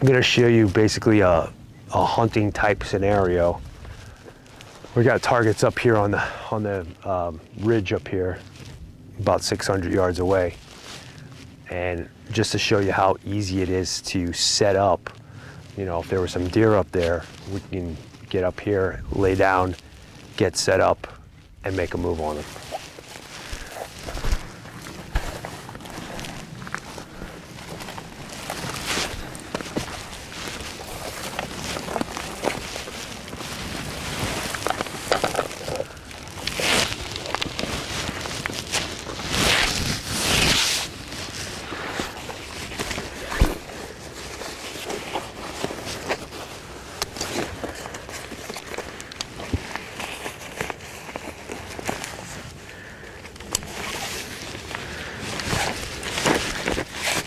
I'm gonna show you basically a hunting type scenario. We got targets up here on the ridge up here, about 600 yards away. And just to show you how easy it is to set up, you know, if there were some deer up there, we can get up here, lay down, get set up, and make a move on them.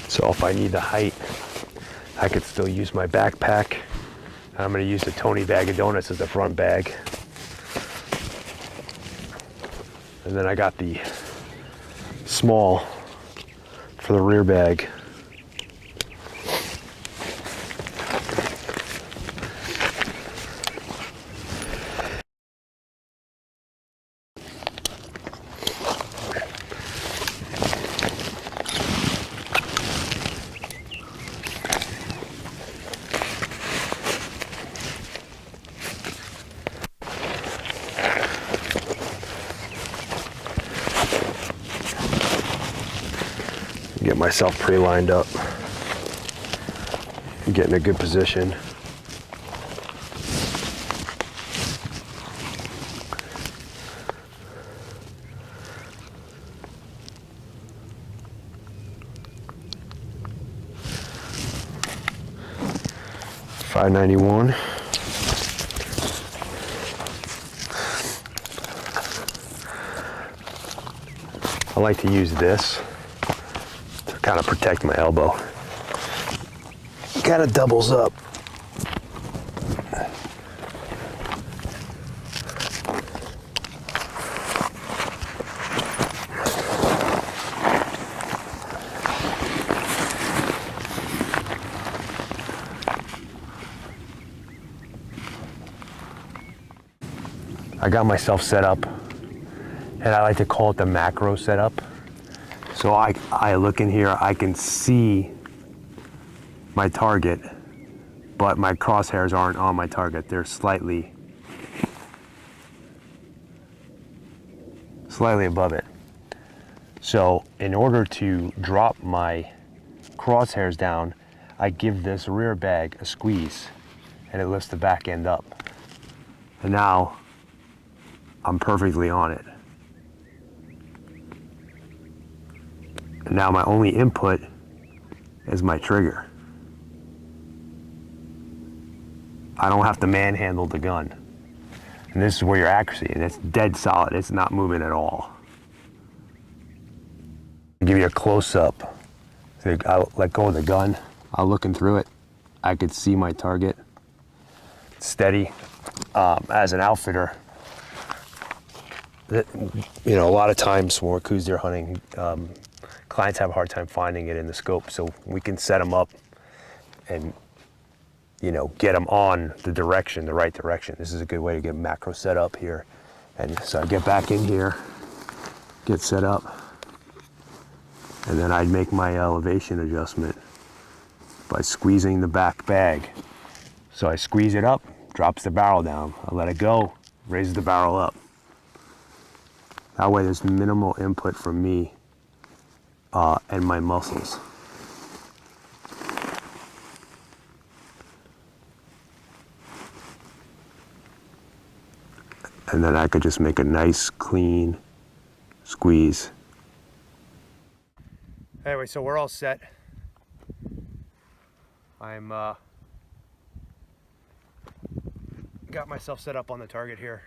So if I need the height, I could still use my backpack. I'm gonna use the Tony bag of donuts as the front bag. And then I got the small for the rear bag. Get myself pre-lined up, get in a good position. .591. I like to use this to kind of protect my elbow. It kind of doubles up. I got myself set up, and I like to call it the macro setup. So I look in here, I can see my target, but my crosshairs aren't on my target. They're slightly above it. So in order to drop my crosshairs down, I give this rear bag a squeeze, and it lifts the back end up. And now I'm perfectly on it. And now my only input is my trigger. I don't have to manhandle the gun. And this is where your accuracy, and it's dead solid. It's not moving at all. I'll give you a close-up. So I'll let go of the gun. I'm looking through it. I could see my target. Steady. As an outfitter, you know, a lot of times when we're Coues deer hunting, clients have a hard time finding it in the scope, so we can set them up and, you know, get them on the direction, the right direction. This is a good way to get macro set up here. And so I get back in here, get set up, and then I'd make my elevation adjustment by squeezing the back bag. So I squeeze it up, drops the barrel down. I let it go, raises the barrel up. That way there's minimal input from me and my muscles. And then I could just make a nice, clean squeeze. Anyway, so we're all set. I'm got myself set up on the target here.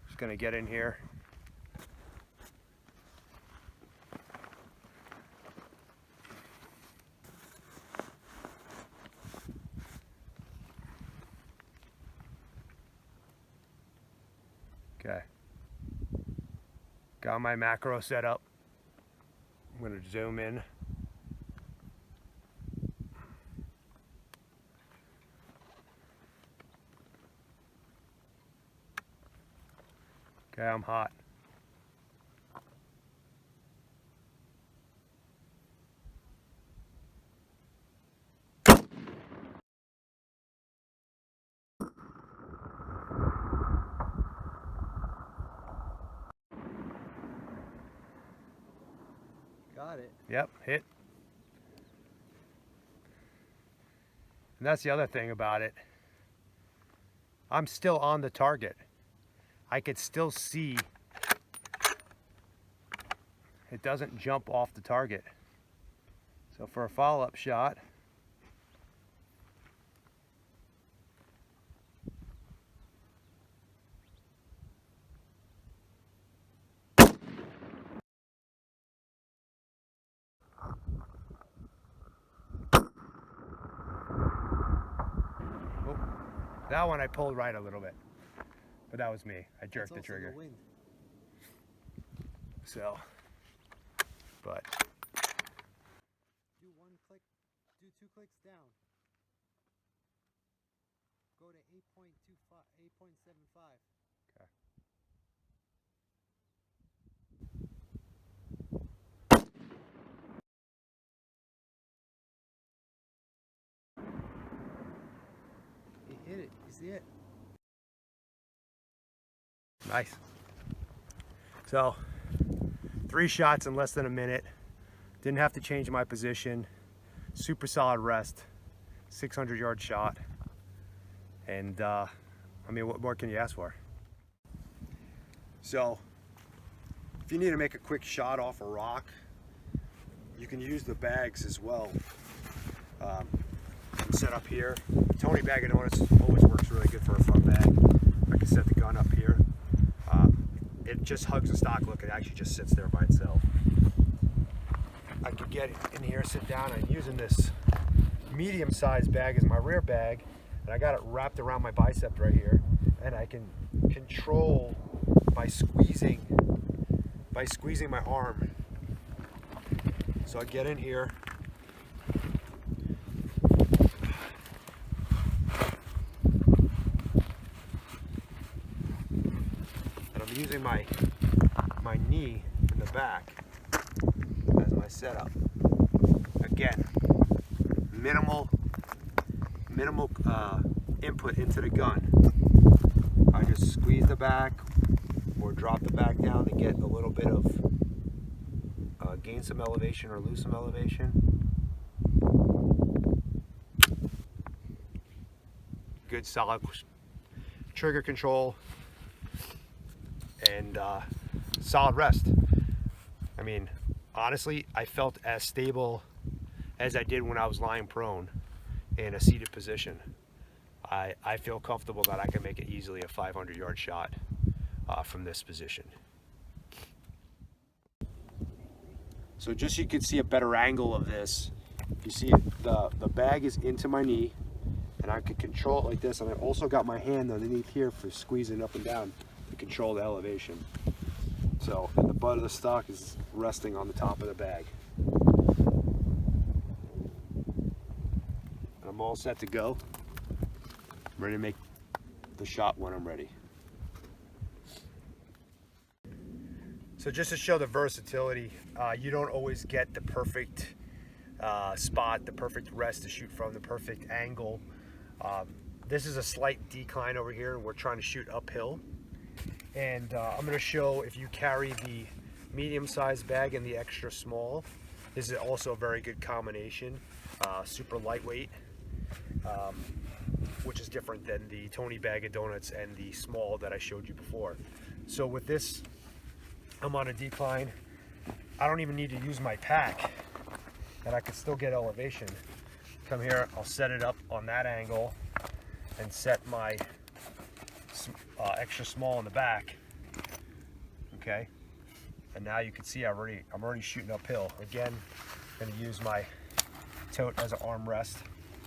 Just gonna get in here. Okay. Got my macro set up. I'm gonna zoom in. Okay, I'm hot. Got it. Yep, hit. And that's the other thing about it. I'm still on the target. I could still see it doesn't jump off the target. So for a follow-up shot, that one I pulled right a little bit, but that was me. I jerked the trigger. The wind. So, but Do one click, do 2 clicks down. Go to 8.25, 8.75. okay. You hit it. You see it? Nice. So, 3 shots in less than a minute. Didn't have to change my position. Super solid rest. 600-yard shot. And I mean, what more can you ask for? So, if you need to make a quick shot off a rock, you can use the bags as well. Set up here. Tony Bag of Donuts always works really good for a front bag. I can set the gun up here. It just hugs the stock look. It actually just sits there by itself. I could get in here, sit down. I'm using this medium-sized bag as my rear bag, and I got it wrapped around my bicep right here, and I can control by squeezing my arm. So I get in here. I'm using my knee in the back as my setup. Again, minimal input into the gun. I just squeeze the back or drop the back down to get a little bit of gain some elevation or lose some elevation. Good solid trigger control. And solid rest. I mean, honestly, I felt as stable as I did when I was lying prone in a seated position. I feel comfortable that I can make it easily a 500-yard shot from this position. So just so you can see a better angle of this, you see the bag is into my knee, and I can control it like this, and I've also got my hand underneath here for squeezing up and down to control the elevation. So, and the butt of the stock is resting on the top of the bag. And I'm all set to go. I'm ready to make the shot when I'm ready. So just to show the versatility, you don't always get the perfect spot, the perfect rest to shoot from, the perfect angle. This is a slight decline over here, and we're trying to shoot uphill. And I'm going to show if you carry the medium-sized bag and the extra small. This is also a very good combination. Super lightweight, which is different than the Tony Bag of Donuts and the small that I showed you before. So with this, I'm on a decline. I don't even need to use my pack, and I can still get elevation. Come here, I'll set it up on that angle and set my extra small in the back. Okay, and now you can see I'm already shooting uphill. Again, I'm going to use my tote as an armrest.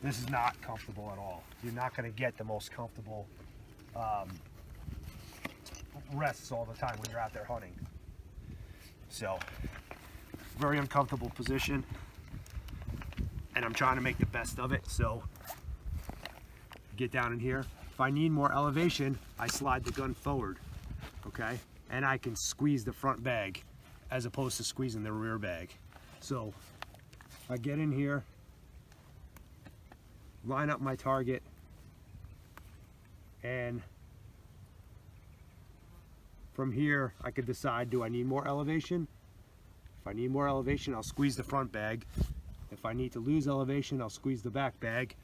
This is not comfortable at all. You're not going to get the most comfortable rests all the time when you're out there hunting. So, very uncomfortable position, and I'm trying to make the best of it. So, get down in here. If I need more elevation, I slide the gun forward, okay? and I can squeeze the front bag as opposed to squeezing the rear bag. So I get in here, line up my target, and from here I could decide, do I need more elevation? If I need more elevation, I'll squeeze the front bag. If I need to lose elevation, I'll squeeze the back bag.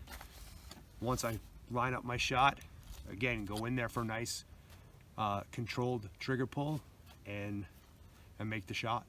Once I line up my shot, again, go in there for a nice controlled trigger pull and make the shot.